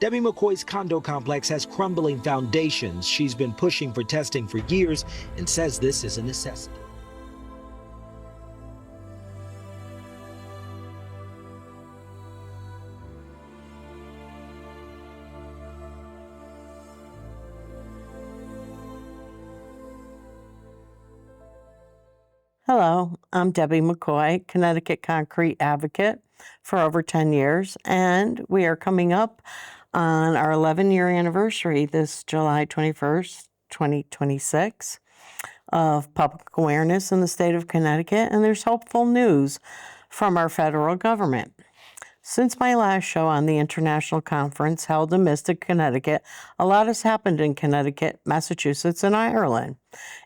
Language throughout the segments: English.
Debbie MacCoy's condo complex has crumbling foundations. She's been pushing for testing for years and says this is a necessity. Hello, I'm Debbie MacCoy, Connecticut concrete advocate for over 10 years, and we are coming up on our 11-year anniversary this July 21st, 2026, of public awareness in the state of Connecticut, and there's hopeful news from our federal government. Since my last show on the international conference held in Mystic, Connecticut, a lot has happened in Connecticut, Massachusetts, and Ireland,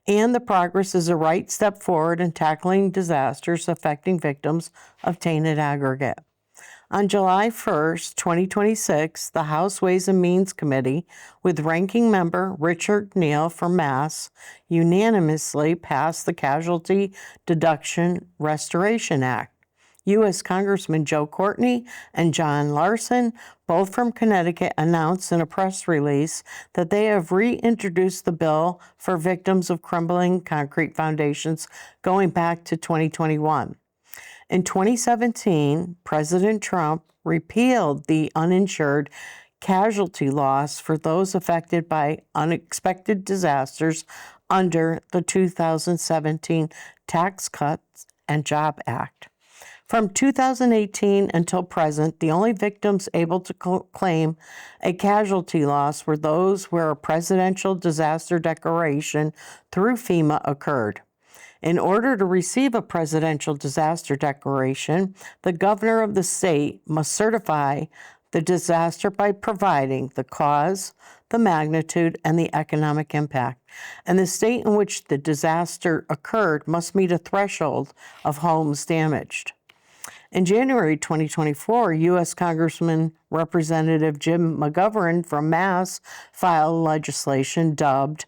and the progress is a right step forward in tackling disasters affecting victims of tainted aggregate. On July 1st, 2026, the House Ways and Means Committee, with Ranking Member Richard Neal from Mass, unanimously passed the Casualty Deduction Restoration Act. U.S. Congressman Joe Courtney and John Larson, both from Connecticut, announced in a press release that they have reintroduced the bill for victims of crumbling concrete foundations going back to 2021. In 2017, President Trump repealed the uninsured casualty loss for those affected by unexpected disasters under the 2017 Tax Cuts and Jobs Act. From 2018 until present, the only victims able to claim a casualty loss were those where a presidential disaster declaration through FEMA occurred. In order to receive a presidential disaster declaration, the governor of the state must certify the disaster by providing the cause, the magnitude, and the economic impact. And the state in which the disaster occurred must meet a threshold of homes damaged. In January 2024, U.S. Congressman Representative Jim McGovern from Mass filed legislation dubbed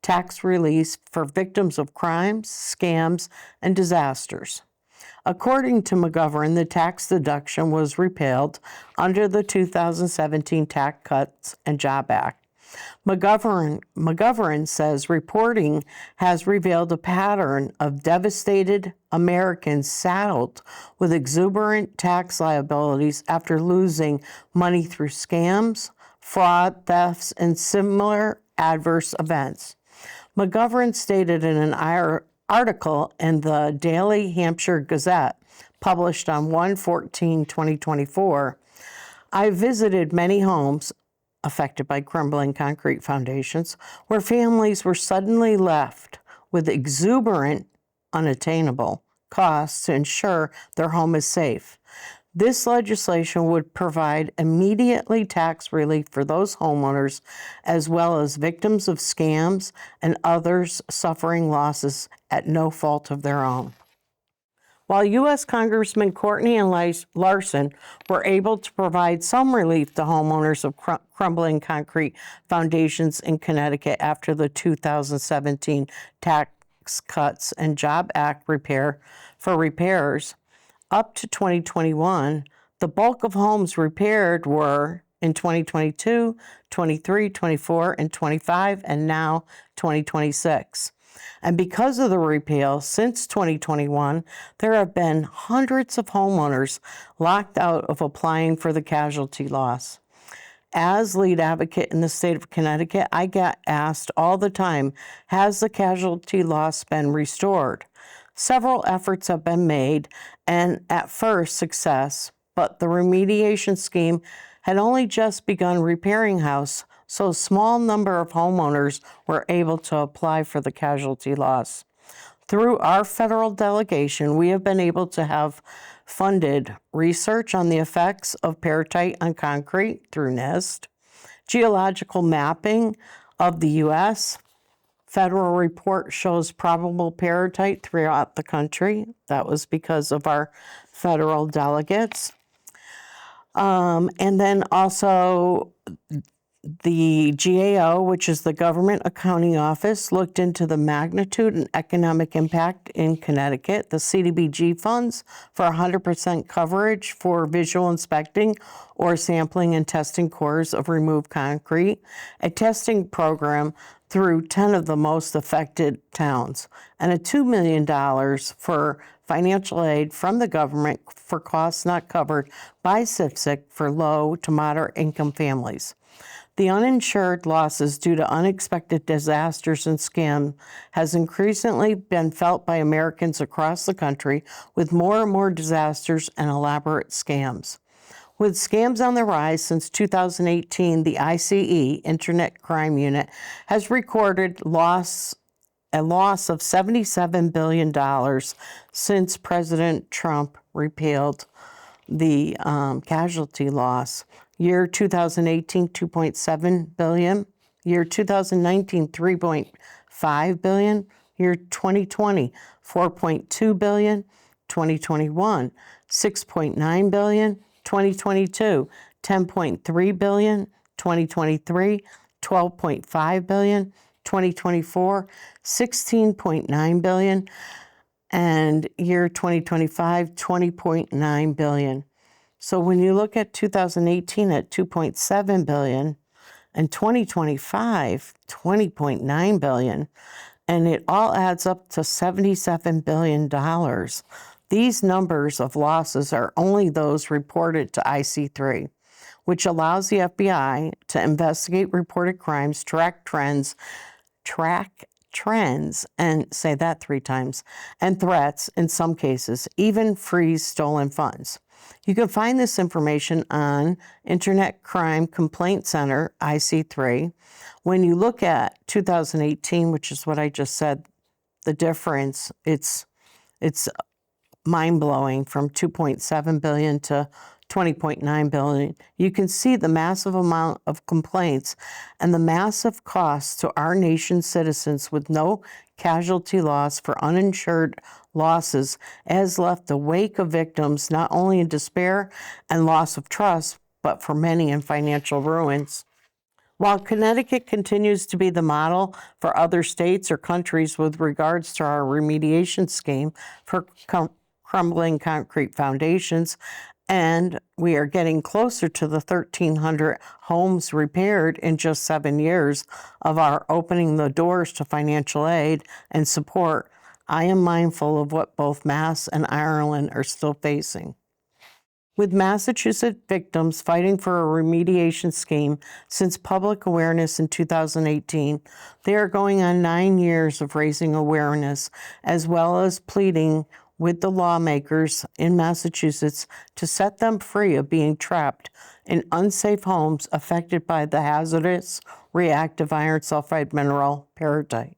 Tax Relief for Victims of Crimes, Scams, and Disasters. According to McGovern, the tax deduction was repealed under the 2017 Tax Cuts and Jobs Act. McGovern says reporting has revealed a pattern of devastated Americans saddled with exuberant tax liabilities after losing money through scams, fraud, thefts, and similar adverse events. McGovern stated in an article in the Daily Hampshire Gazette, published on 1/14/2024, I visited many homes affected by crumbling concrete foundations, where families were suddenly left with exuberant, unattainable costs to ensure their home is safe. This legislation would provide immediately tax relief for those homeowners, as well as victims of scams and others suffering losses at no fault of their own. While U.S. Congressman Courtney and Larson were able to provide some relief to homeowners of crumbling concrete foundations in Connecticut after the 2017 Tax Cuts and Jobs Act repairs, up to 2021, the bulk of homes repaired were in 2022, 23, 24, and 25, and now 2026. And because of the repeal, since 2021, there have been hundreds of homeowners locked out of applying for the casualty loss. As lead advocate in the state of Connecticut, I get asked all the time, has the casualty loss been restored? Several efforts have been made, and at first success, but the remediation scheme had only just begun repairing house, so a small number of homeowners were able to apply for the casualty loss. Through our federal delegation, we have been able to have funded research on the effects of peritite on concrete through NIST, geological mapping of the U.S., federal report shows probable peritite throughout the country. That was because of our federal delegates. And then also The GAO, which is the Government Accounting Office, looked into the magnitude and economic impact in Connecticut. The CDBG funds for 100% coverage for visual inspecting or sampling and testing cores of removed concrete, a testing program through 10 of the most affected towns, and a $2 million for financial aid from the government for costs not covered by CIFSIC for low to moderate income families. The uninsured losses due to unexpected disasters and scams has increasingly been felt by Americans across the country, with more and more disasters and elaborate scams. With scams on the rise since 2018, the ICE, Internet Crime Unit, has recorded a loss of $77 billion since President Trump repealed the casualty loss. Year 2018, $2.7 billion. Year 2019, $3.5 billion. Year 2020, $4.2 billion. 2021, $6.9 billion. 2022, $10.3 billion. 2023, $12.5 billion. 2024, $16.9 billion. And year 2025, $20.9 billion. So when you look at 2018 at $2.7 billion and 2025, $20.9 billion, and it all adds up to $77 billion. These numbers of losses are only those reported to IC3, which allows the FBI to investigate reported crimes, track trends, and say that 3 times, and threats in some cases, even freeze stolen funds. You can find this information on Internet Crime Complaint Center, IC3. When you look at 2018, which is what I just said, the difference, it's mind-blowing from $2.7 billion to $20.9 billion. You can see the massive amount of complaints and the massive costs to our nation's citizens with no casualty loss for uninsured losses has left a wake of victims not only in despair and loss of trust, but for many in financial ruins. While Connecticut continues to be the model for other states or countries with regards to our remediation scheme for crumbling concrete foundations, and we are getting closer to the 1,300 homes repaired in just 7 years of our opening the doors to financial aid and support, I am mindful of what both Mass and Ireland are still facing. With Massachusetts victims fighting for a remediation scheme since public awareness in 2018, they are going on 9 years of raising awareness as well as pleading with the lawmakers in Massachusetts to set them free of being trapped in unsafe homes affected by the hazardous reactive iron sulfide mineral peritite.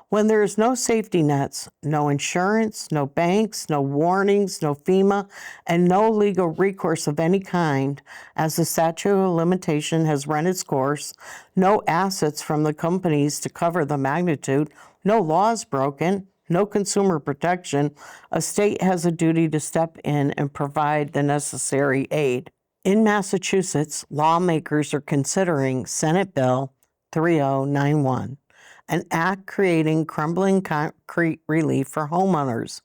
When there is no safety nets, no insurance, no banks, no warnings, no FEMA, and no legal recourse of any kind, as the statute of limitation has run its course, no assets from the companies to cover the magnitude, no laws broken, no consumer protection, a state has a duty to step in and provide the necessary aid. In Massachusetts, lawmakers are considering Senate Bill 3091, an act creating crumbling concrete relief for homeowners.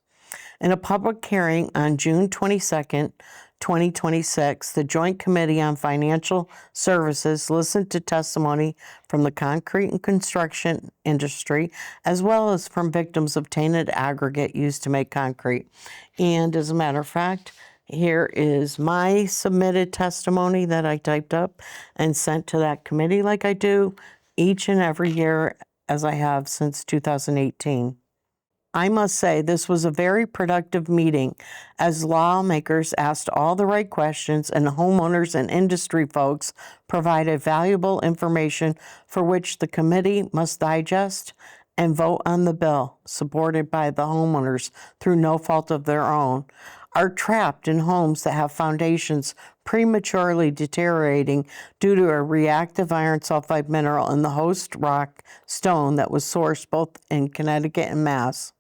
In a public hearing on June 22, 2026, the Joint Committee on Financial Services listened to testimony from the concrete and construction industry, as well as from victims of tainted aggregate used to make concrete. And as a matter of fact, here is my submitted testimony that I typed up and sent to that committee like I do each and every year as I have since 2018. I must say this was a very productive meeting as lawmakers asked all the right questions and homeowners and industry folks provided valuable information for which the committee must digest and vote on the bill, supported by the homeowners through no fault of their own, are trapped in homes that have foundations prematurely deteriorating due to a reactive iron sulfide mineral in the host rock stone that was sourced both in Connecticut and Mass.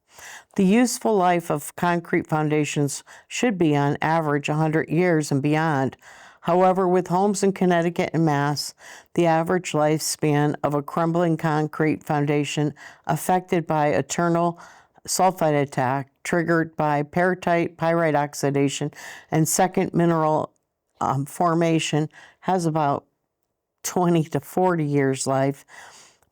The useful life of concrete foundations should be on average 100 years and beyond. However, with homes in Connecticut and Mass, the average lifespan of a crumbling concrete foundation affected by eternal sulfide attack triggered by peritite, pyrite oxidation, and second mineral formation has about 20 to 40 years life,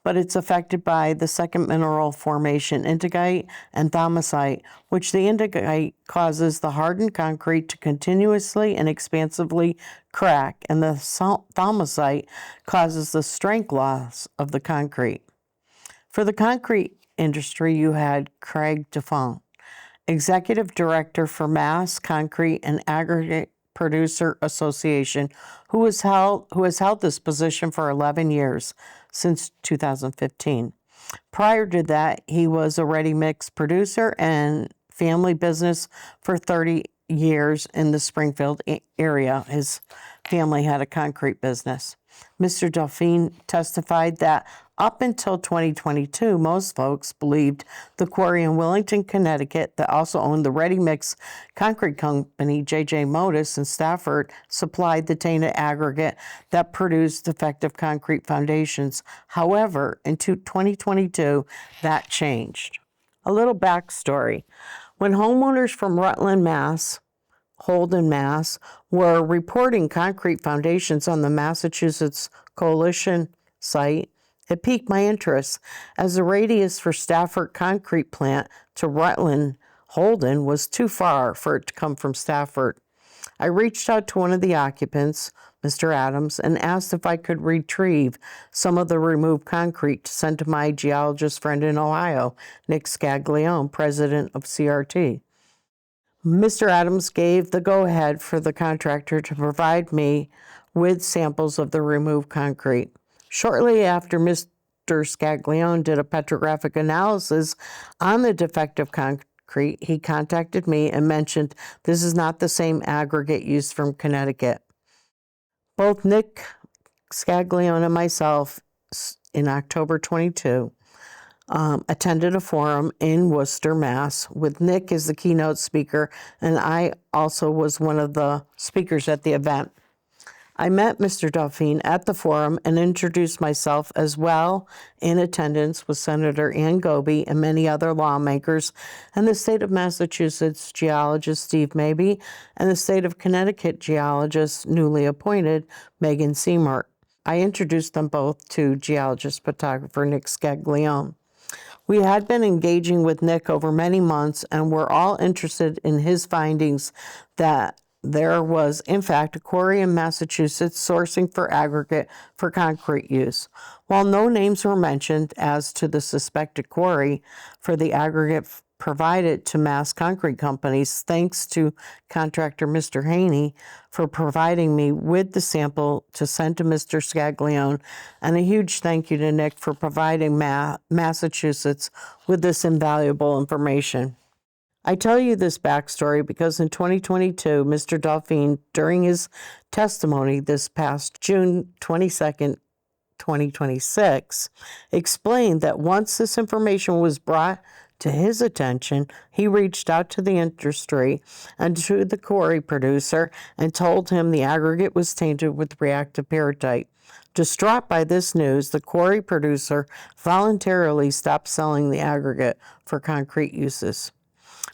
but it's affected by the second mineral formation, indigite and thaumasite, which the indigite causes the hardened concrete to continuously and expansively crack, and the thaumasite causes the strength loss of the concrete. For the concrete industry, you had Craig Defunct, Executive Director for Mass Concrete and Aggregate Producer Association, who has held this position for 11 years, since 2015. Prior to that, he was a ready-mix producer and family business for 30 years in the Springfield area. His family had a concrete business. Mr. Delphine testified that up until 2022, most folks believed the quarry in Wellington, Connecticut, that also owned the ready-mix concrete company J.J. Modis in Stafford, supplied the tainted aggregate that produced defective concrete foundations. However, in 2022, that changed. A little backstory. When homeowners from Rutland, Mass., Holden, Mass., were reporting concrete foundations on the Massachusetts Coalition site, it piqued my interest, as the radius for Stafford concrete plant to Rutland, Holden was too far for it to come from Stafford. I reached out to one of the occupants, Mr. Adams, and asked if I could retrieve some of the removed concrete to send to my geologist friend in Ohio, Nick Scaglione, president of CRT. Mr. Adams gave the go-ahead for the contractor to provide me with samples of the removed concrete. Shortly after Mr. Scaglione did a petrographic analysis on the defective concrete, he contacted me and mentioned this is not the same aggregate used from Connecticut. Both Nick Scaglione and myself, in October 22, attended a forum in Worcester, Mass., with Nick as the keynote speaker, and I also was one of the speakers at the event. I met Mr. Delphine at the forum and introduced myself, as well in attendance with Senator Ann Goby and many other lawmakers, and the state of Massachusetts geologist Steve Mabey, and the state of Connecticut geologist newly appointed Megan Seymour. I introduced them both to geologist photographer Nick Scaglione. We had been engaging with Nick over many months and were all interested in his findings that there was, in fact, a quarry in Massachusetts sourcing for aggregate for concrete use. While no names were mentioned as to the suspected quarry for the aggregate provided to Mass Concrete Companies, thanks to contractor Mr. Haney for providing me with the sample to send to Mr. Scaglione, and a huge thank you to Nick for providing Massachusetts with this invaluable information. I tell you this backstory because in 2022, Mr. Delphine, during his testimony this past June 22nd, 2026, explained that once this information was brought to his attention, he reached out to the industry and to the quarry producer and told him the aggregate was tainted with reactive peritite. Distraught by this news, the quarry producer voluntarily stopped selling the aggregate for concrete uses.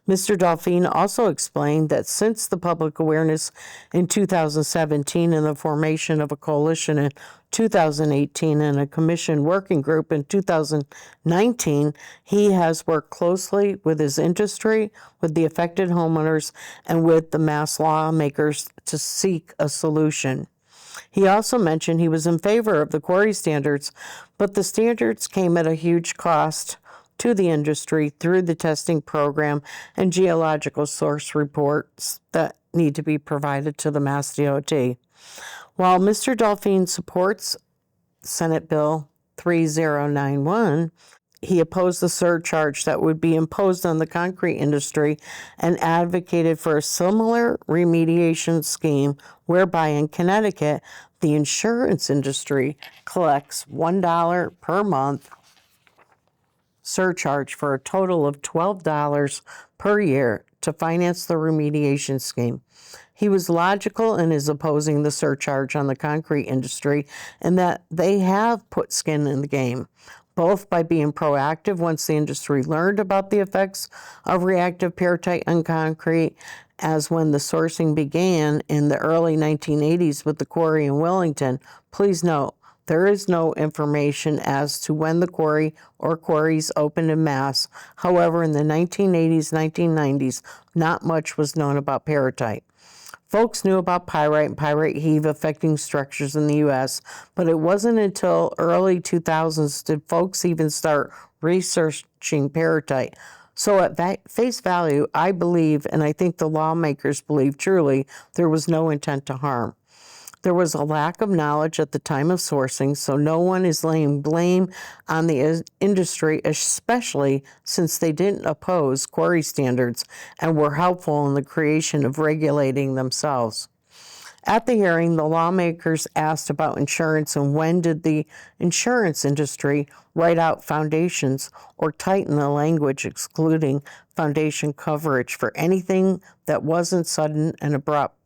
Mr. Delphine also explained that since the public awareness in 2017 and the formation of a coalition in 2018 and a commission working group in 2019, he has worked closely with his industry, with the affected homeowners, and with the Mass lawmakers to seek a solution. He also mentioned he was in favor of the quarry standards, but the standards came at a huge cost to the industry through the testing program and geological source reports that need to be provided to the Mass DOT. While Mr. Delphine supports Senate Bill 3091, he opposed the surcharge that would be imposed on the concrete industry and advocated for a similar remediation scheme whereby in Connecticut, the insurance industry collects $1 per month surcharge for a total of $12 per year to finance the remediation scheme. He was logical in his opposing the surcharge on the concrete industry, and that they have put skin in the game, both by being proactive once the industry learned about the effects of reactive peritite on concrete, as when the sourcing began in the early 1980s with the quarry in Wellington. Please note, there is no information as to when the quarry or quarries opened in mass. However, in the 1980s, 1990s, not much was known about peritite. Folks knew about pyrite and pyrite heave affecting structures in the U.S., but it wasn't until early 2000s did folks even start researching peritite. So at face value, I believe, and I think the lawmakers believe truly, there was no intent to harm. There was a lack of knowledge at the time of sourcing, so no one is laying blame on the industry, especially since they didn't oppose quarry standards and were helpful in the creation of regulating themselves. At the hearing, the lawmakers asked about insurance and when did the insurance industry write out foundations or tighten the language excluding foundation coverage for anything that wasn't sudden and abrupt.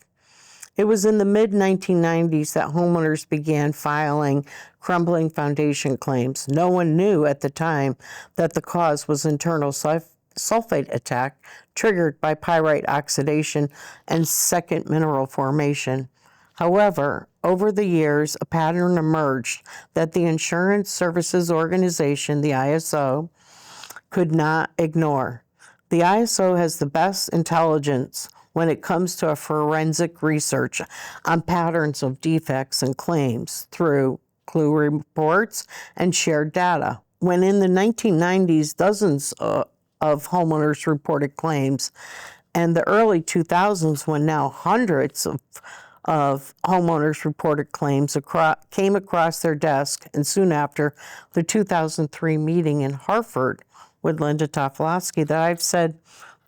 It was in the mid-1990s that homeowners began filing crumbling foundation claims. No one knew at the time that the cause was internal sulfate attack triggered by pyrite oxidation and second mineral formation. However, over the years, a pattern emerged that the Insurance Services Organization, the ISO, could not ignore. The ISO has the best intelligence when it comes to a forensic research on patterns of defects and claims through clue reports and shared data. When in the 1990s, dozens of homeowners reported claims, and the early 2000s, when now hundreds of homeowners reported claims came across their desk, and soon after the 2003 meeting in Hartford with Linda Toflowski that I've said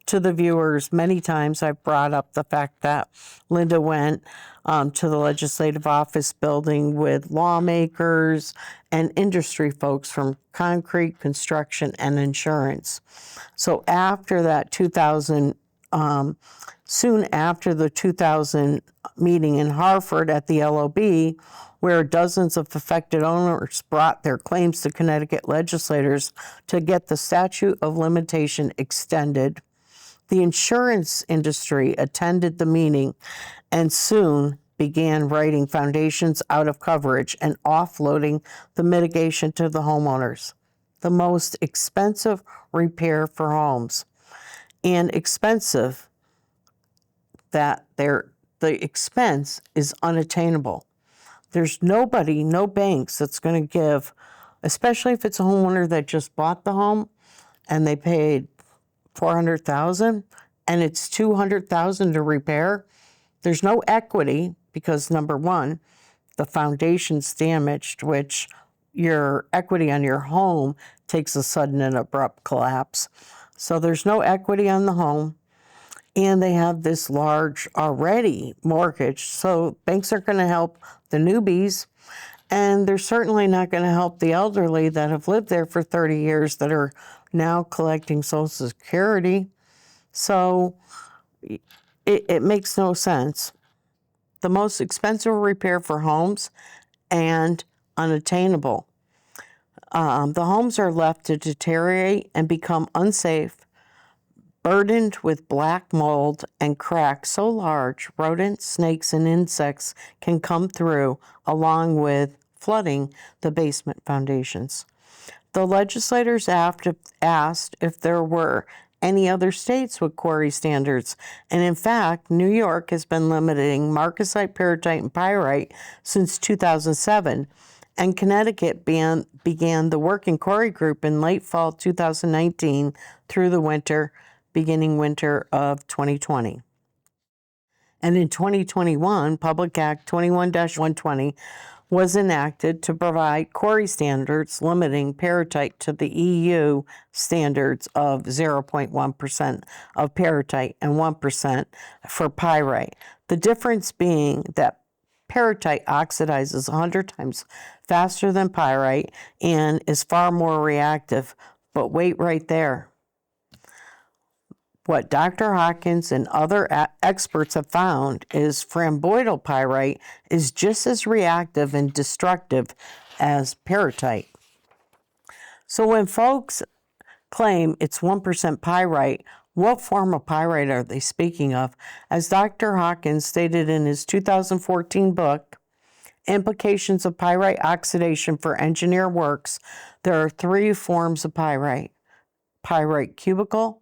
to the viewers many times. I've brought up the fact that Linda went to the legislative office building with lawmakers and industry folks from concrete, construction, and insurance. So after that 2000, soon after the 2000 meeting in Hartford at the LOB, where dozens of affected owners brought their claims to Connecticut legislators to get the statute of limitation extended, the insurance industry attended the meeting and soon began writing foundations out of coverage and offloading the mitigation to the homeowners. The most expensive repair for homes. And expensive that the expense is unattainable. There's nobody, no banks that's going to give, especially if it's a homeowner that just bought the home and they paid $400,000 and it's $200,000 to repair. There's no equity because, number one, the foundation's damaged, which your equity on your home takes a sudden and abrupt collapse. So there's no equity on the home, and they have this large already mortgage. So banks aren't going to help the newbies, and they're certainly not going to help the elderly that have lived there for 30 years that are now collecting Social Security. So it makes no sense. The most expensive repair for homes and unattainable. The homes are left to deteriorate and become unsafe, burdened with black mold and cracks so large rodents, snakes, and insects can come through, along with flooding the basement foundations. The legislators asked if there were any other states with quarry standards, and in fact, New York has been limiting marcasite, peritite, and pyrite since 2007, and Connecticut began the Working Quarry Group in late fall 2019 through the beginning winter of 2020. And in 2021, Public Act 21-120 was enacted to provide quarry standards limiting peritite to the EU standards of 0.1% of peritite and 1% for pyrite. The difference being that peritite oxidizes 100 times faster than pyrite and is far more reactive. But wait right there. What Dr. Hawkins and other experts have found is framboidal pyrite is just as reactive and destructive as peritite. So when folks claim it's 1% pyrite, what form of pyrite are they speaking of? As Dr. Hawkins stated in his 2014 book, Implications of Pyrite Oxidation for Engineer Works, there are 3 forms of pyrite: pyrite cubical,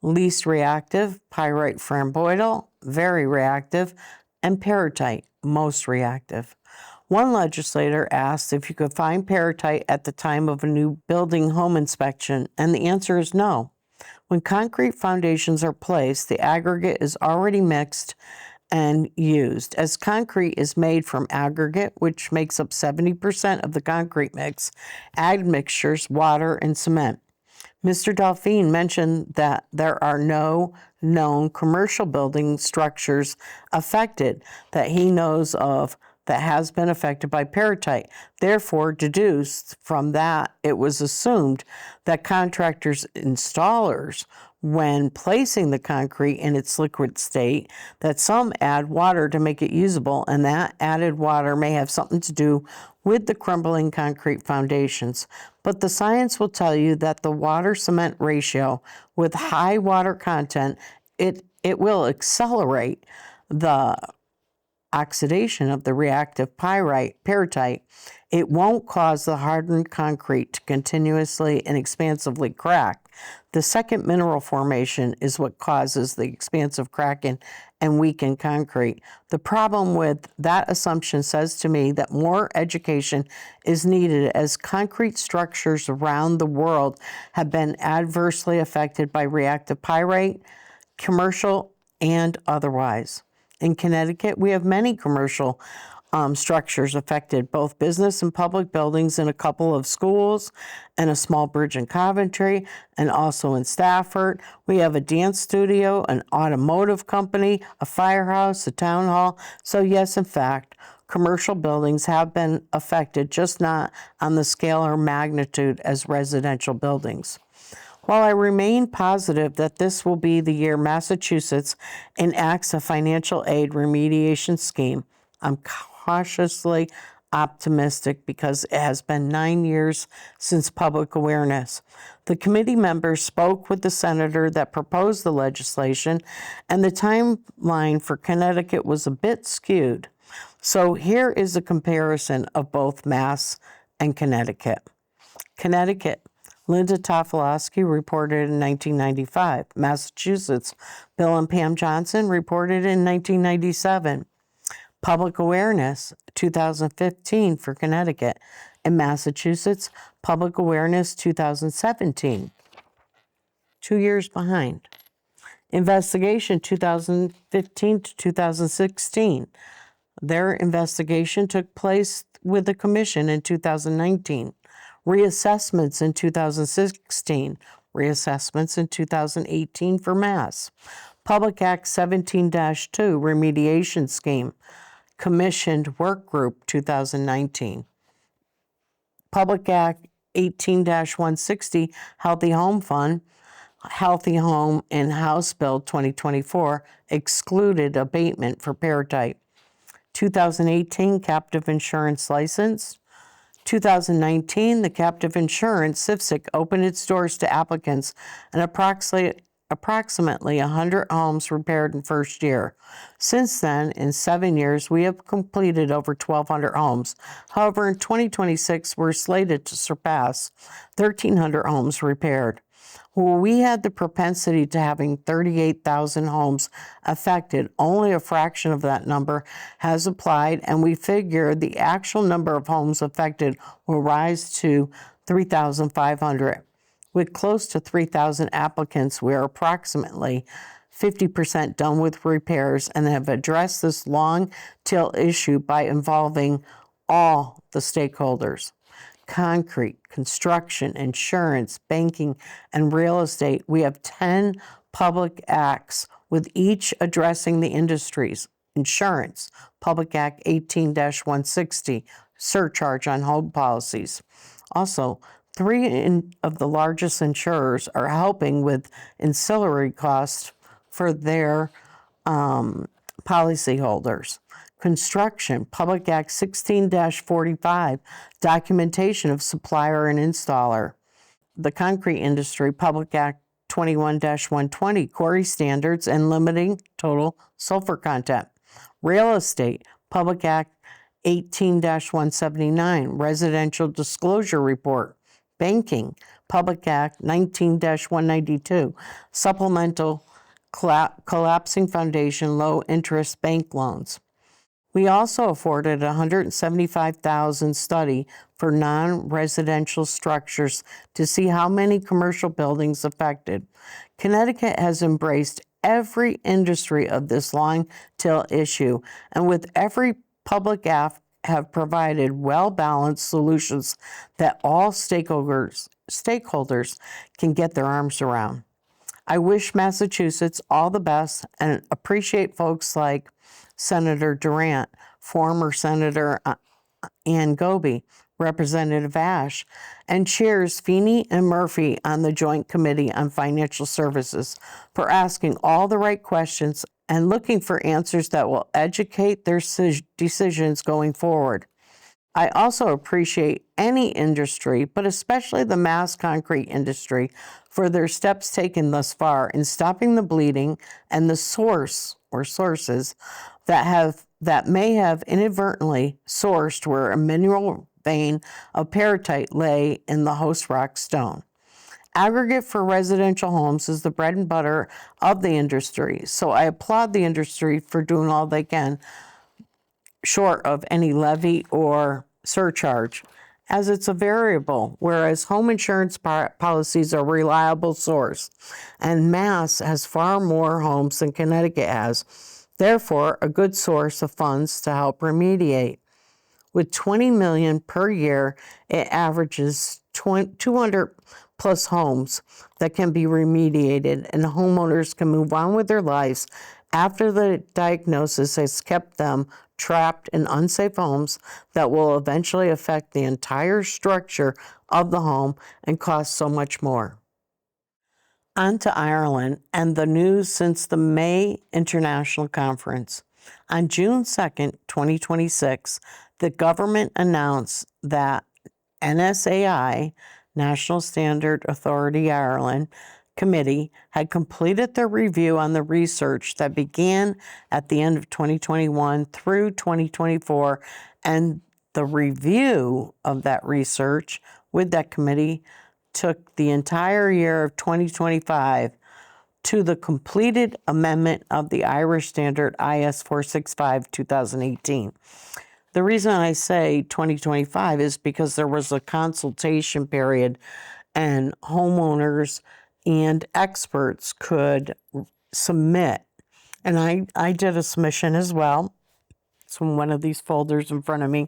least reactive; pyrite framboidal, very reactive; and peritite, most reactive. One legislator asked if you could find peritite at the time of a new building home inspection, and the answer is no. When concrete foundations are placed, the aggregate is already mixed and used. As concrete is made from aggregate, which makes up 70% of the concrete mix, admixtures, water, and cement. Mr. Delphine mentioned that there are no known commercial building structures affected that he knows of that has been affected by peritite. Therefore, deduced from that, it was assumed that contractors, installers, when placing the concrete in its liquid state, that some add water to make it usable, and that added water may have something to do with the crumbling concrete foundations. But the science will tell you that the water-cement ratio with high water content, it will accelerate the oxidation of the reactive peritite. It won't cause the hardened concrete to continuously and expansively crack. The second mineral formation is what causes the expansive cracking and weakened concrete. The problem with that assumption says to me that more education is needed, as concrete structures around the world have been adversely affected by reactive pyrite, commercial and otherwise. In Connecticut, we have many commercial structures affected, both business and public buildings, in a couple of schools and a small bridge in Coventry, and also in Stafford. We have a dance studio, an automotive company, a firehouse, a town hall. So yes, in fact, commercial buildings have been affected, just not on the scale or magnitude as residential buildings. While I remain positive that this will be the year Massachusetts enacts a financial aid remediation scheme, I'm cautiously optimistic because it has been 9 years since public awareness. The committee members spoke with the senator that proposed the legislation, and the timeline for Connecticut was a bit skewed. So here is a comparison of both Mass and Connecticut. Connecticut, Linda Tofolowsky reported in 1995. Massachusetts, Bill and Pam Johnson reported in 1997. Public awareness, 2015 for Connecticut. In Massachusetts, public awareness, 2017. 2 years behind. Investigation, 2015 to 2016. Their investigation took place with the commission in 2019. Reassessments in 2016. Reassessments in 2018 for Mass. Public Act 17-2 remediation scheme. Commissioned work group, 2019. Public Act 18-160 Healthy Home Fund, Healthy Home and House Bill 2024 excluded abatement for peritite. 2018 captive insurance license. 2019, the captive insurance, CIFSIC, opened its doors to applicants, and approximately 100 homes repaired in first year. Since then, in 7 years, we have completed over 1,200 homes. However, in 2026, we're slated to surpass 1,300 homes repaired. Well, we had the propensity to having 38,000 homes affected. Only a fraction of that number has applied, and we figure the actual number of homes affected will rise to 3,500. With close to 3,000 applicants, we are approximately 50% done with repairs and have addressed this long-tail issue by involving all the stakeholders: concrete, construction, insurance, banking, and real estate. We have 10 public acts, with each addressing the industries: insurance, Public Act 18-160, surcharge on home policies. Also, of the largest insurers are helping with ancillary costs for their policyholders. Construction, Public Act 16-45, documentation of supplier and installer. The concrete industry, Public Act 21-120, quarry standards and limiting total sulfur content. Real estate, Public Act 18-179, residential disclosure report. Banking, Public Act 19-192, supplemental collapsing foundation low interest bank loans. We also afforded a $175,000 study for non-residential structures to see how many commercial buildings affected. Connecticut has embraced every industry of this long-tail issue, and with every public act have provided well-balanced solutions that all stakeholders can get their arms around. I wish Massachusetts all the best and appreciate folks like Senator Durant, former Senator Ann Goby, Representative Ash, and Chairs Feeney and Murphy on the Joint Committee on Financial Services for asking all the right questions and looking for answers that will educate their decisions going forward. I also appreciate any industry, but especially the mass concrete industry, for their steps taken thus far in stopping the bleeding and the source or sources that may have inadvertently sourced where a mineral vein of peritite lay in the host rock stone. Aggregate for residential homes is the bread and butter of the industry, so I applaud the industry for doing all they can short of any levy or surcharge, as it's a variable, whereas home insurance policies are a reliable source, and Mass has far more homes than Connecticut has, therefore a good source of funds to help remediate. With $20 million per year, it averages 200 plus homes that can be remediated, and homeowners can move on with their lives after the diagnosis has kept them trapped in unsafe homes that will eventually affect the entire structure of the home and cost so much more. On to Ireland and the news since the May International Conference. On June 2nd, 2026, the government announced that NSAI, National Standard Authority Ireland, Committee had completed their review on the research that began at the end of 2021 through 2024, and the review of that research with that committee took the entire year of 2025 to the completed amendment of the Irish Standard IS 465-2018. The reason I say 2025 is because there was a consultation period and homeowners and experts could submit. And I did a submission as well. It's in one of these folders in front of me.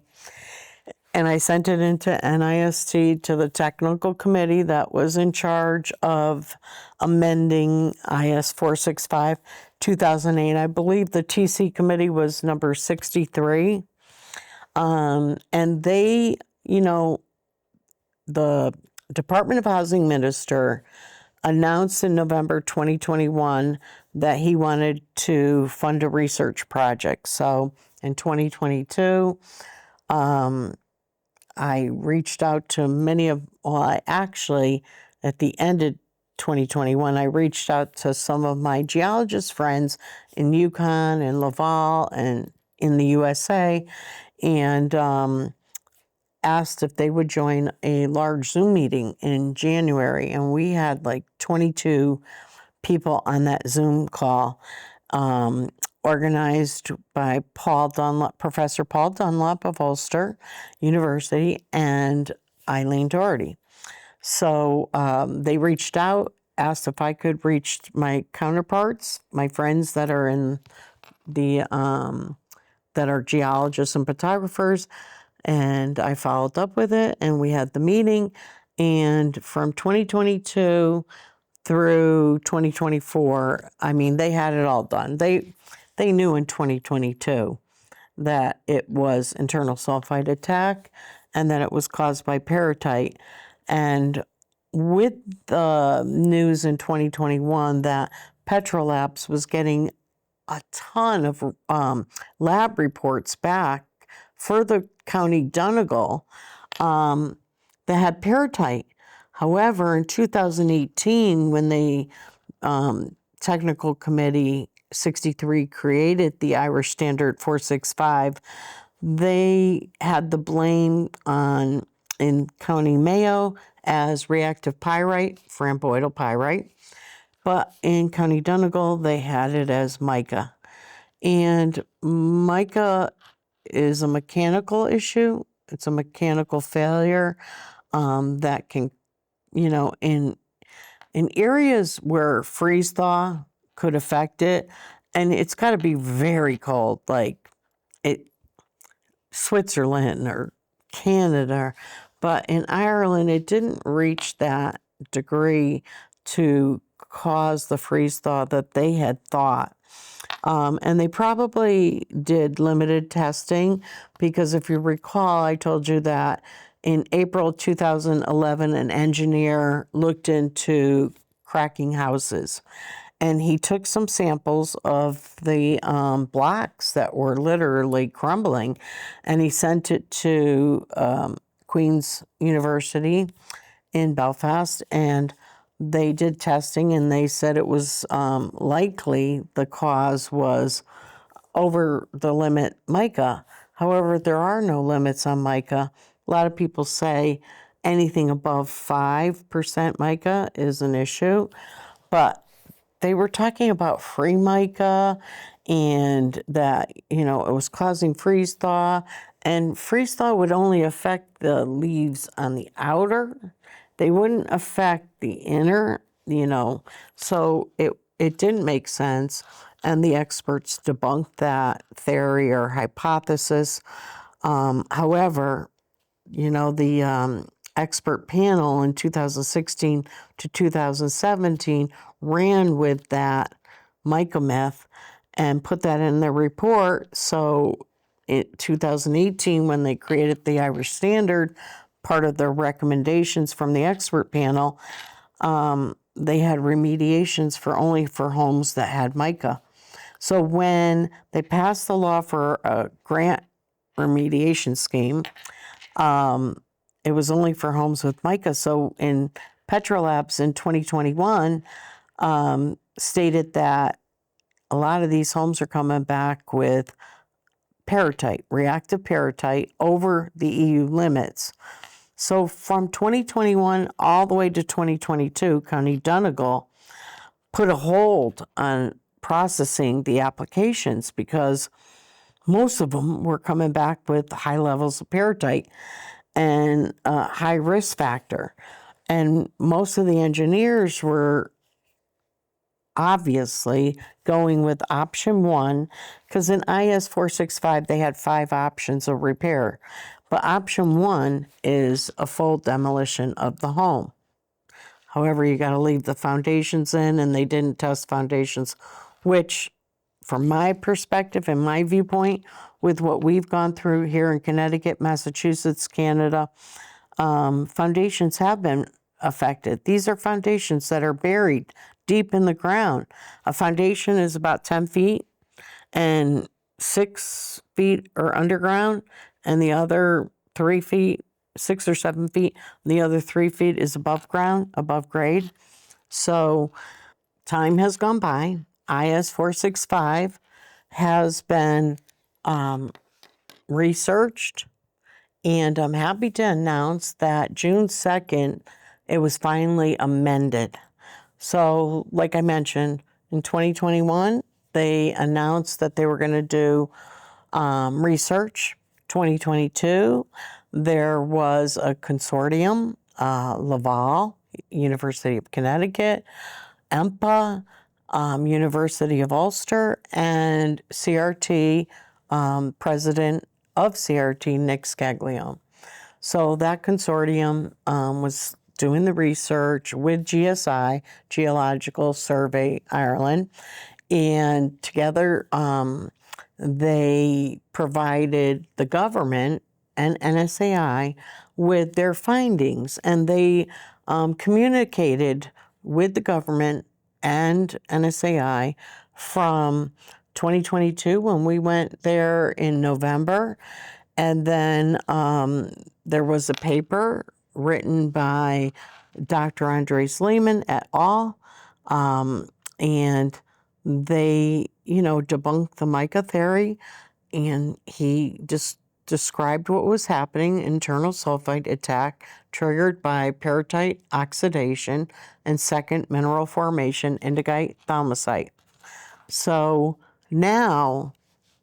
And I sent it into NIST to the technical committee that was in charge of amending IS 465-2008. I believe the TC committee was number 63. And they, the Department of Housing Minister announced in November 2021 that he wanted to fund a research project. So in 2022, I reached out to at the end of 2021, I reached out to some of my geologist friends in Yukon and Laval and in the USA, and asked if they would join a large Zoom meeting in January. And we had like 22 people on that Zoom call, organized by Professor Paul Dunlop of Ulster University and Eileen Doherty. So they reached out, asked if I could reach my counterparts, my friends that are in the that are geologists and photographers, and I followed up with it, and we had the meeting. And from 2022 through 2024, I mean, they had it all done. They knew in 2022 that it was internal sulfide attack and that it was caused by peritite. And with the news in 2021 that Petrolabs was getting a ton of lab reports back for the County Donegal that had peritite. However, in 2018, when the Technical Committee 63 created the Irish Standard 465, they had the blame on in County Mayo as reactive pyrite, framboidal pyrite, but in County Donegal they had it as mica. And mica is a mechanical issue. It's a mechanical failure that can, in areas where freeze thaw could affect it, and it's got to be very cold, like Switzerland or Canada, but in Ireland it didn't reach that degree to cause the freeze thaw that they had thought. And they probably did limited testing because if you recall, I told you that in April 2011, an engineer looked into cracking houses. And he took some samples of the blocks that were literally crumbling, and he sent it to Queen's University in Belfast, and they did testing, and they said it was likely the cause was over the limit mica. However, there are no limits on mica. A lot of people say anything above 5% mica is an issue, but they were talking about free mica and that, it was causing freeze thaw. And freeze thaw would only affect the leaves on the outer. They wouldn't affect the inner, So it didn't make sense. And the experts debunked that theory or hypothesis. However, the expert panel in 2016 to 2017 ran with that mica myth and put that in their report. So in 2018, when they created the Irish Standard, part of their recommendations from the expert panel, they had remediations only for homes that had mica. So when they passed the law for a grant remediation scheme, it was only for homes with mica. So in Petrolabs in 2021 stated that a lot of these homes are coming back with peritite, reactive peritite, over the EU limits. So from 2021 all the way to 2022, County Donegal put a hold on processing the applications because most of them were coming back with high levels of peritite and a high risk factor. And most of the engineers were obviously going with option one, because in IS 465 they had 5 options of repair. But option one is a full demolition of the home. However, you got to leave the foundations in, and they didn't test foundations, which, from my perspective and my viewpoint, with what we've gone through here in Connecticut, Massachusetts, Canada, foundations have been affected. These are foundations that are buried deep in the ground. A foundation is about 10 feet, and 6 feet are underground, and the other 3 feet, 6 or 7 feet, the other 3 feet is above ground, above grade. So time has gone by. IS 465 has been researched, and I'm happy to announce that June 2nd, it was finally amended. So, like I mentioned, in 2021, they announced that they were going to do research. 2022, there was a consortium, Laval, University of Connecticut, EMPA, University of Ulster, and CRT, president of CRT, Nick Scaglione. So that consortium was doing the research with GSI, Geological Survey Ireland, and together they provided the government and NSAI with their findings, and they communicated with the government and NSAI from 2022 when we went there in November. And then there was a paper written by Dr. Andres Lehman et al. And they, debunked the mica theory, and he just described what was happening: internal sulfide attack triggered by peritite oxidation and second mineral formation, indicite thaumasite. So now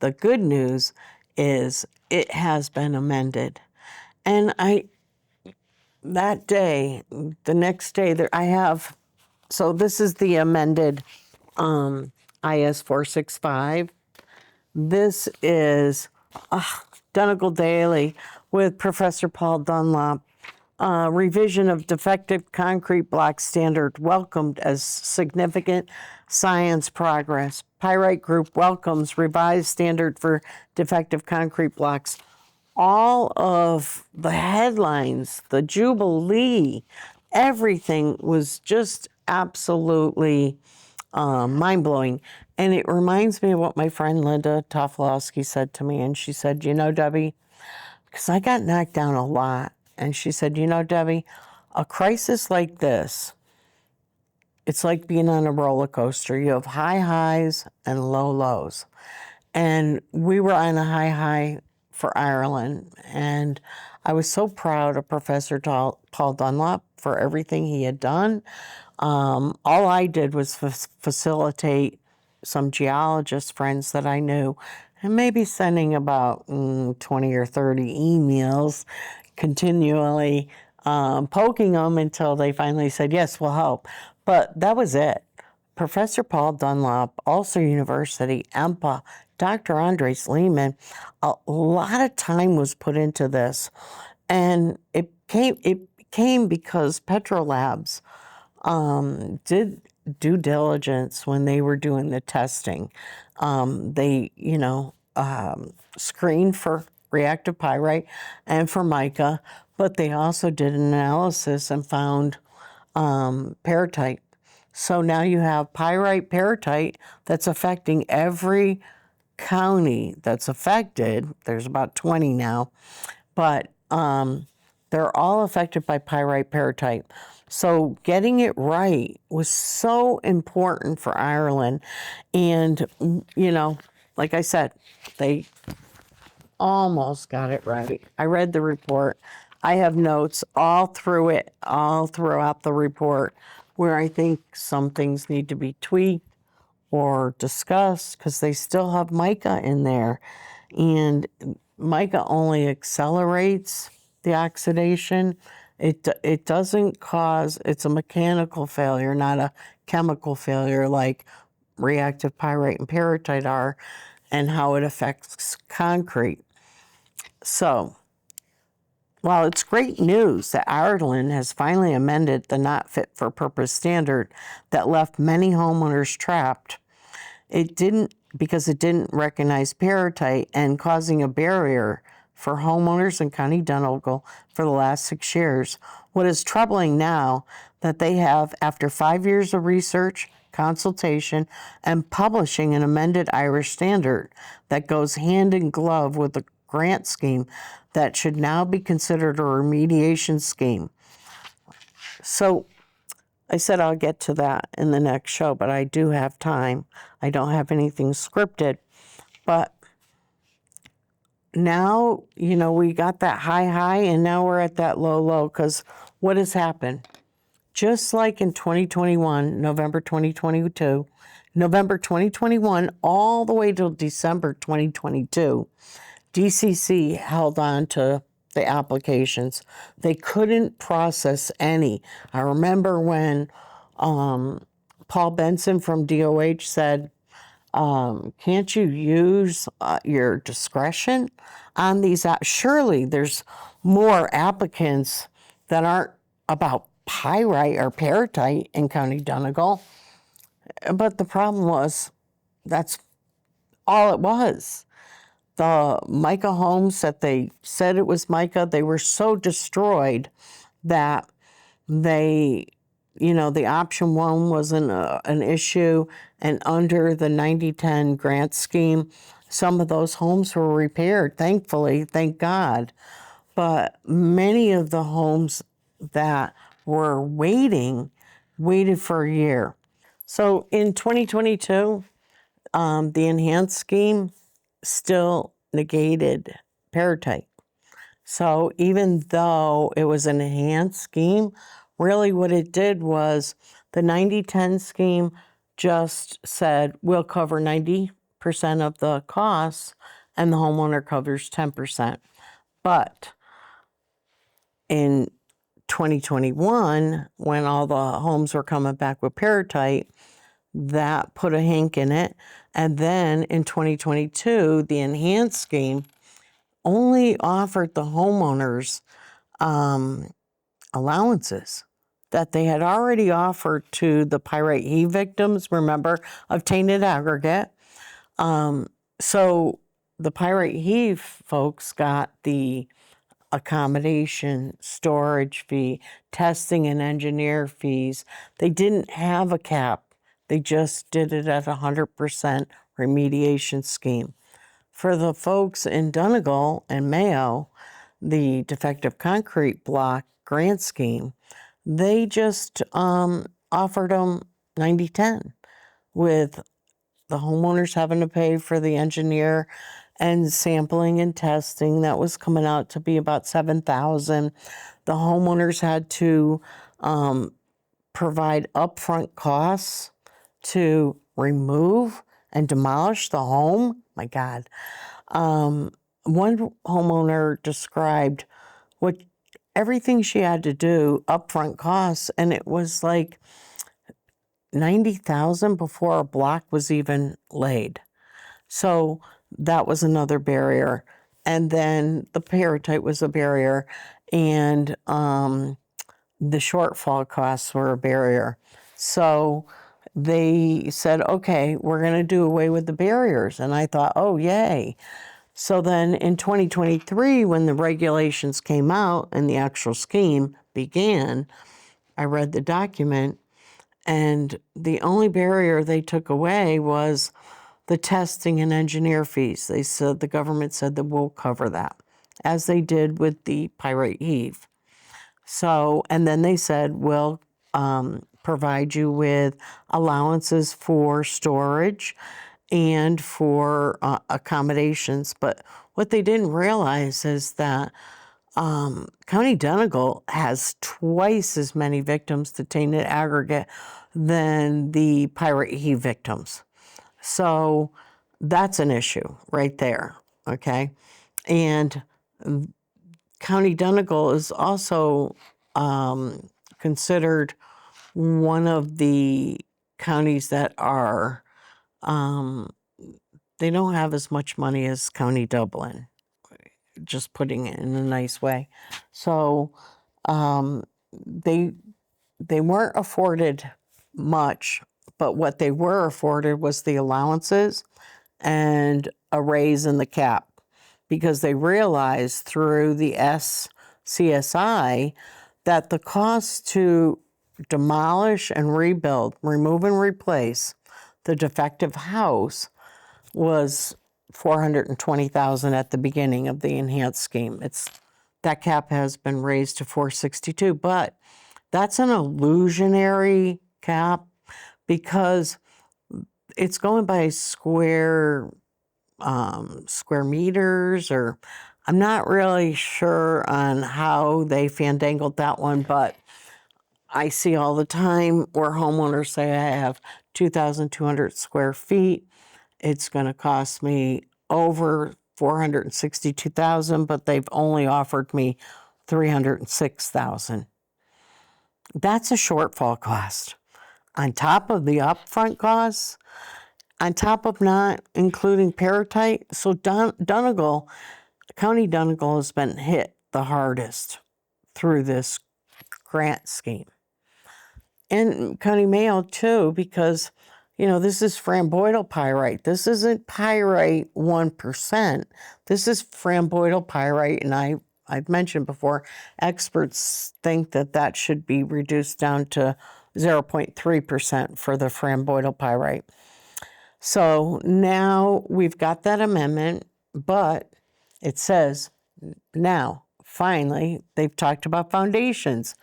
the good news is it has been amended. And that day, the next day, so this is the amended IS 465. This is Donegal Daily with Professor Paul Dunlop. Revision of defective concrete block standard welcomed as significant science progress. Pyrite Group welcomes revised standard for defective concrete blocks. All of the headlines, the jubilee, everything was just absolutely mind-blowing. And it reminds me of what my friend Linda Tofolowski said to me. And she said, Debbie, because I got knocked down a lot. And she said, Debbie, a crisis like this, it's like being on a roller coaster. You have high highs and low lows. And we were on a high for Ireland. And I was so proud of Professor Paul Dunlop for everything he had done. All I did was facilitate some geologist friends that I knew, and maybe sending about 20 or 30 emails continually, poking them until they finally said, yes, we'll help. But that was it. Professor Paul Dunlop, Ulster University, EMPA, Dr. Andres Lehman, a lot of time was put into this. And it came because Petrolabs did due diligence when they were doing the testing. They, screened for reactive pyrite and for mica, but they also did an analysis and found peritite. So now you have pyrite, peritite that's affecting every county that's affected. There's about 20 now, but they're all affected by pyrite, peritite. So getting it right was so important for Ireland. And, like I said, they almost got it right. I read the report. I have notes all throughout the report, where I think some things need to be tweaked or discussed, because they still have mica in there. And mica only accelerates the oxidation. It doesn't cause, it's a mechanical failure, not a chemical failure like reactive pyrite and peritite are, and how it affects concrete. So, while it's great news that Ireland has finally amended the not fit for purpose standard that left many homeowners trapped, because it didn't recognize peritite and causing a barrier for homeowners in County Donegal for the last 6 years. What is troubling now that they have, after 5 years of research, consultation, and publishing an amended Irish standard that goes hand in glove with the grant scheme that should now be considered a remediation scheme. So I said I'll get to that in the next show, but I do have time. I don't have anything scripted. But now, we got that high, and now we're at that low, because what has happened? Just like in 2021, November 2022, November 2021, all the way till December 2022, DCC held on to the applications. They couldn't process any. I remember when Paul Benson from DOH said, can't you use your discretion on these? Surely there's more applicants that aren't about pyrite or peritite in County Donegal. But the problem was, that's all it was. The mica homes that they said it was mica, they were so destroyed that they, the option one wasn't an issue. And under the 90-10 grant scheme, some of those homes were repaired, thankfully, thank God. But many of the homes that were waited for a year. So in 2022, the enhanced scheme still negated parity. So even though it was an enhanced scheme, really what it did was the 90-10 scheme just said we'll cover 90% of the costs and the homeowner covers 10%. But in 2021, when all the homes were coming back with Paratite, that put a hink in it. And then in 2022, the enhanced scheme only offered the homeowners allowances that they had already offered to the pyrite heave victims, remember, of tainted aggregate. So the pyrite heave folks got the accommodation, storage fee, testing and engineer fees. They didn't have a cap. They just did it at 100% remediation scheme. For the folks in Donegal and Mayo, the defective concrete block grant scheme, they just offered them 90-10 with the homeowners having to pay for the engineer and sampling and testing. That was coming out to be about $7,000. The homeowners had to provide upfront costs to remove and demolish the home. My God. One homeowner described what everything she had to do, upfront costs, and it was like $90,000 before a block was even laid. So that was another barrier. And then the paratite was a barrier, and the shortfall costs were a barrier. So they said, okay, we're going to do away with the barriers. And I thought, oh, yay. So then in 2023, when the regulations came out and the actual scheme began, I read the document, and the only barrier they took away was the testing and engineer fees. They said, the government said that we'll cover that, as they did with the pyrite heave. So, and then they said, we'll provide you with allowances for storage and for accommodations. But what they didn't realize is that County Donegal has twice as many victims to tainted aggregate than the pyrite heave victims. So that's an issue right there, okay? And County Donegal is also considered one of the counties that are, they don't have as much money as County Dublin, just putting it in a nice way. So they weren't afforded much, but what they were afforded was the allowances and a raise in the cap, because they realized through the SCSI that the cost to demolish and rebuild, remove and replace the defective house was $420,000 at the beginning of the enhanced scheme. That cap has been raised to $462,000, but that's an illusionary cap because it's going by square meters, or I'm not really sure on how they fandangled that one, but I see all the time where homeowners say I have 2,200 square feet. It's going to cost me over $462,000, but they've only offered me $306,000. That's a shortfall cost. On top of the upfront costs, on top of not including paratite. So Donegal, County Donegal has been hit the hardest through this grant scheme. And County Mayo too, because This is framboidal pyrite. This isn't pyrite 1%. This is framboidal pyrite, and I've mentioned before, experts think that that should be reduced down to 0.3% for the framboidal pyrite. So now we've got that amendment, but it says now, finally, they've talked about foundations.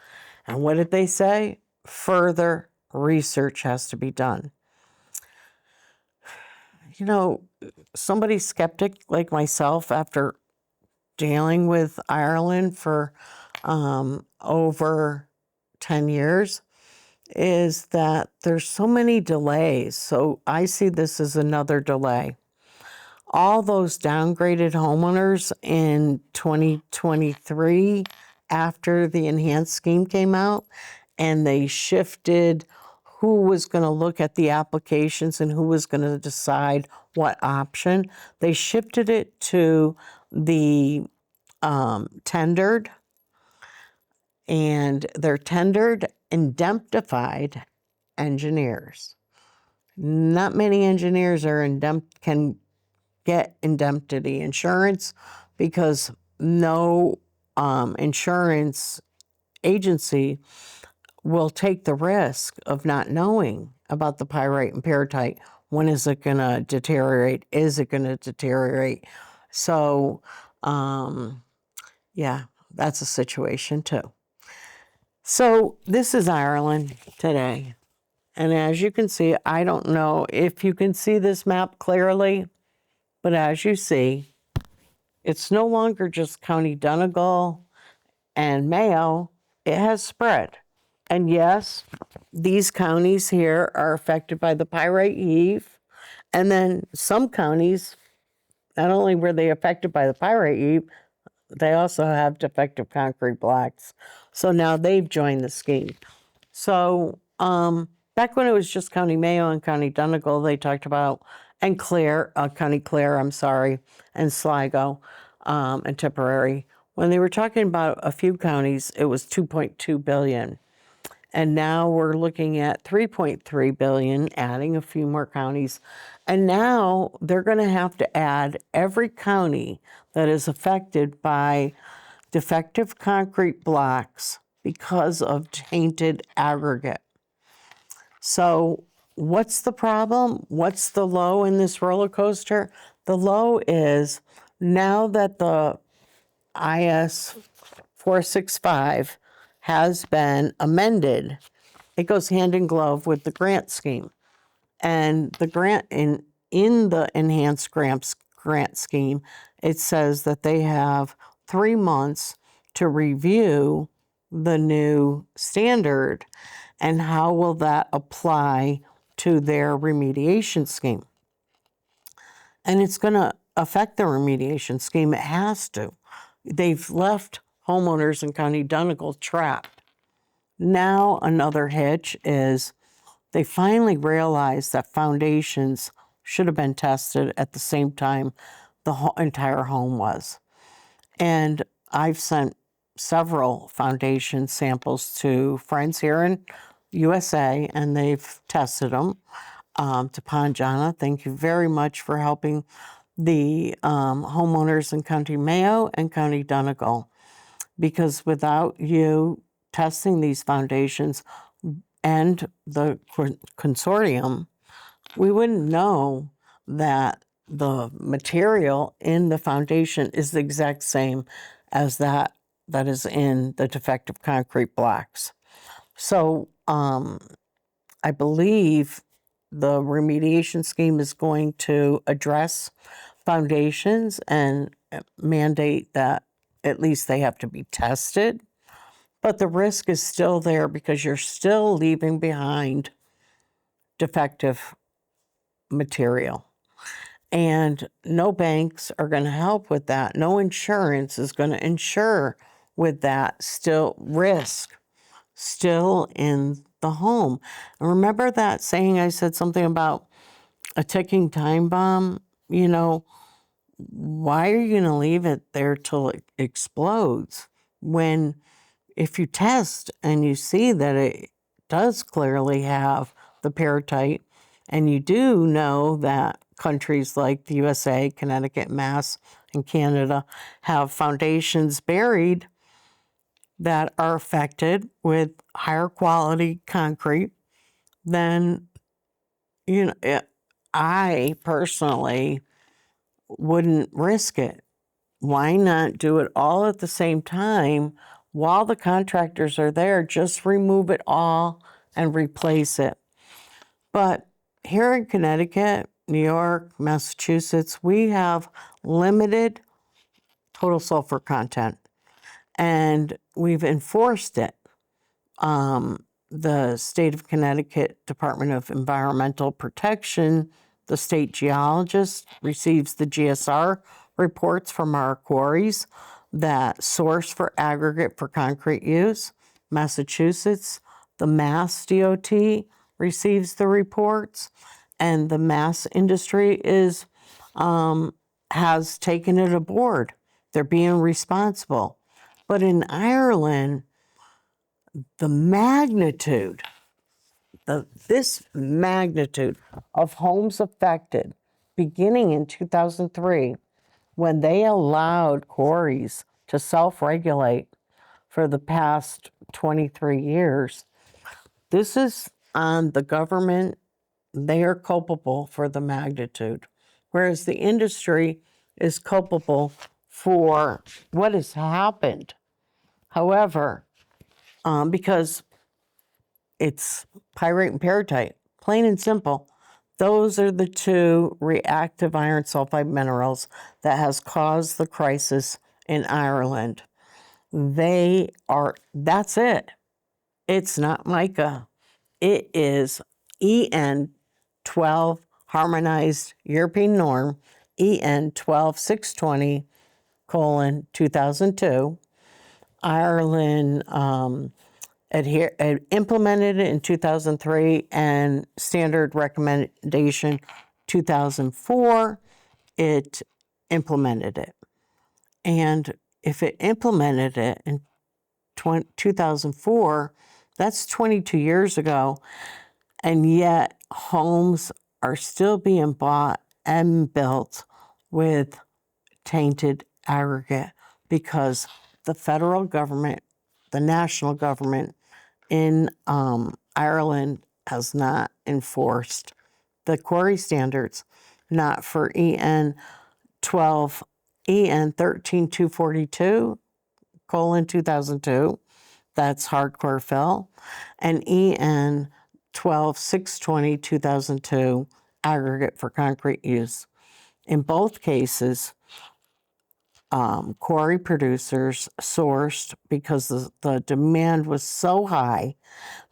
And what did they say? Further research has to be done. Somebody skeptic like myself, after dealing with Ireland for over 10 years, is that there's so many delays. So I see this as another delay. All those downgraded homeowners in 2023, after the enhanced scheme came out, and they shifted who was going to look at the applications and who was going to decide what option. They shifted it to the tendered, and they're tendered indemnified engineers. Not many engineers can get indemnity insurance because no insurance agency will take the risk of not knowing about the pyrite and peritite. When is it going to deteriorate? Is it going to deteriorate? So, yeah, that's a situation too. So this is Ireland today. And as you can see, I don't know if you can see this map clearly, but as you see, it's no longer just County Donegal and Mayo. It has spread. And yes, these counties here are affected by the pyrite heave. And then some counties, not only were they affected by the pyrite heave, they also have defective concrete blocks. So now they've joined the scheme. So back when it was just County Mayo and County Donegal, they talked about, and County Clare, and Sligo and Tipperary. When they were talking about a few counties, it was $2.2 billion. And now we're looking at $3.3 billion, adding a few more counties. And now they're going to have to add every county that is affected by defective concrete blocks because of tainted aggregate. So what's the problem? What's the low in this roller coaster? The low is now that the IS 465 has been amended, it goes hand in glove with the grant scheme. And the grant in the enhanced grant scheme, it says that they have 3 months to review the new standard and how will that apply to their remediation scheme. And it's going to affect the remediation scheme. It has to. They've left homeowners in County Donegal trapped. Now another hitch is they finally realized that foundations should have been tested at the same time the entire home was. And I've sent several foundation samples to friends here in USA, and they've tested them. To Panjana, thank you very much for helping the homeowners in County Mayo and County Donegal. Because without you testing these foundations and the consortium, we wouldn't know that the material in the foundation is the exact same as that is in the defective concrete blocks. So I believe the remediation scheme is going to address foundations and mandate that at least they have to be tested. But the risk is still there because you're still leaving behind defective material. And no banks are going to help with that. No insurance is going to insure with that risk still in the home. And remember that saying I said something about a ticking time bomb? Why are you going to leave it there till it explodes when if you test and you see that it does clearly have the peritite And you do know that countries like the USA, Connecticut, Mass, and Canada have foundations buried that are affected with higher quality concrete than, I personally wouldn't risk it. Why not do it all at the same time while the contractors are there? Just remove it all and replace it. But here in Connecticut, New York, Massachusetts, we have limited total sulfur content, and we've enforced it. The state of Connecticut Department of Environmental Protection, the state geologist receives the GSR reports from our quarries that source for aggregate for concrete use. Massachusetts, the Mass DOT receives the reports, and the Mass industry has taken it aboard. They're being responsible. But in Ireland, the magnitude, this magnitude of homes affected, beginning in 2003, when they allowed quarries to self-regulate for the past 23 years, this is on the government. They are culpable for the magnitude, whereas the industry is culpable for what has happened. However, because it's pyrite and peritite, plain and simple. Those are the two reactive iron sulfide minerals that has caused the crisis in Ireland. That's it. It's not mica. It is EN 12 harmonized European norm, EN 12620 colon 2002. Ireland implemented it in 2003, and standard recommendation 2004, it implemented it. And if it implemented it in 2004, that's 22 years ago, and yet homes are still being bought and built with tainted aggregate because the federal government, the national government in Ireland has not enforced the quarry standards, not for EN 13242 colon 2002, that's hardcore fill, and EN 12620 2002 aggregate for concrete use. In both cases, quarry producers sourced because the demand was so high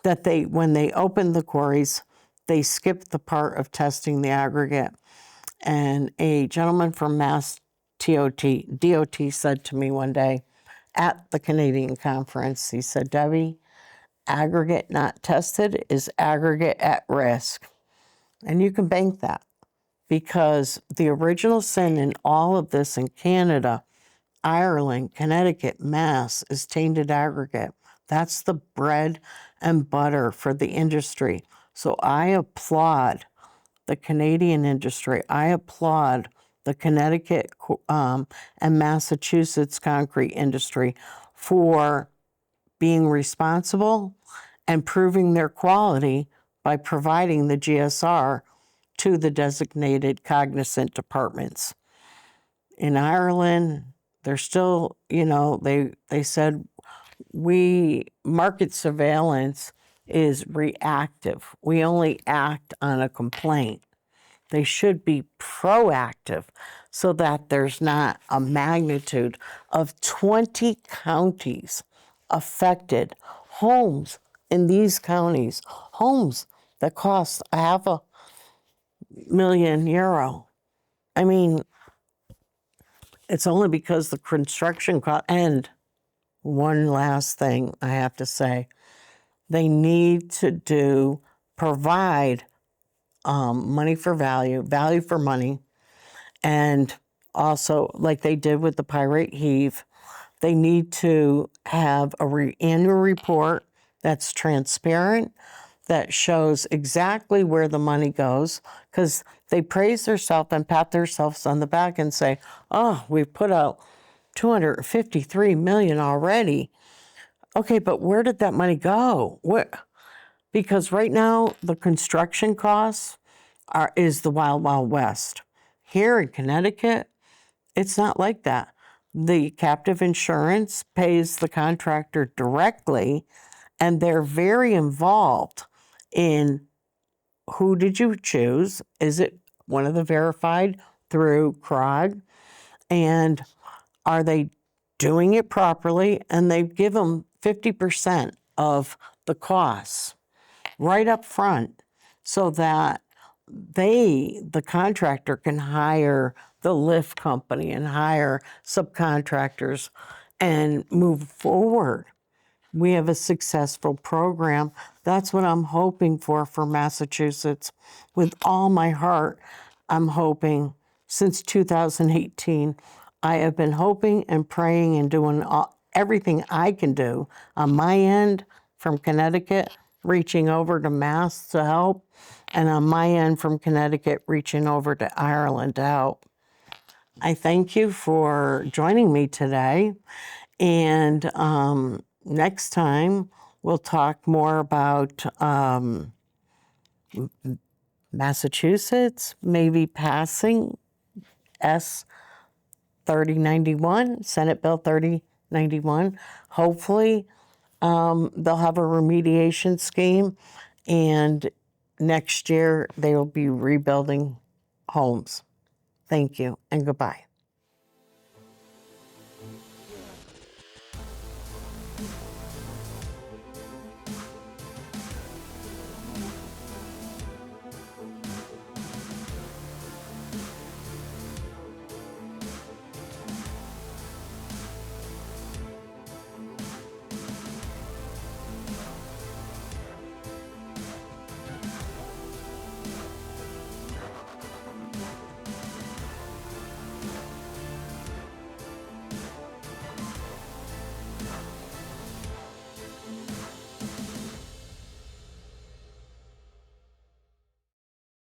that when they opened the quarries, they skipped the part of testing the aggregate. And a gentleman from Mass DOT said to me one day at the Canadian conference, he said, "Debbie, aggregate not tested is aggregate at risk." And you can bank that, because the original sin in all of this in Canada, Ireland, Connecticut, Mass is tainted aggregate. That's the bread and butter for the industry. So I applaud the Canadian industry. I applaud the Connecticut and Massachusetts concrete industry for being responsible and proving their quality by providing the GSR to the designated cognizant departments. In Ireland, they're still, they said market surveillance is reactive. We only act on a complaint. They should be proactive so that there's not a magnitude of 20 counties affected. Homes in these counties, homes that cost €500,000. I mean, it's only because the construction cost. And one last thing I have to say, they need to provide money for value, value for money, and also, like they did with the pyrite heave, they need to have an annual report that's transparent, that shows exactly where the money goes, because they praise themselves and pat themselves on the back and say, oh, we've put out 253 million already. Okay, but where did that money go? Where? Because right now the construction costs is the wild, wild west. Here in Connecticut, it's not like that. The captive insurance pays the contractor directly, and they're very involved in who did you choose? Is it one of the verified through CROG? And are they doing it properly? And they give them 50% of the costs right up front so that the contractor can hire the lift company and hire subcontractors and move forward. We have a successful program. That's what I'm hoping for Massachusetts. With all my heart, I'm hoping since 2018. I have been hoping and praying and doing everything I can do on my end from Connecticut, reaching over to Mass to help, and on my end from Connecticut, reaching over to Ireland to help. I thank you for joining me today. And next time, we'll talk more about Massachusetts, maybe passing S 3091, Senate Bill 3091. Hopefully, they'll have a remediation scheme, and next year they will be rebuilding homes. Thank you, and goodbye.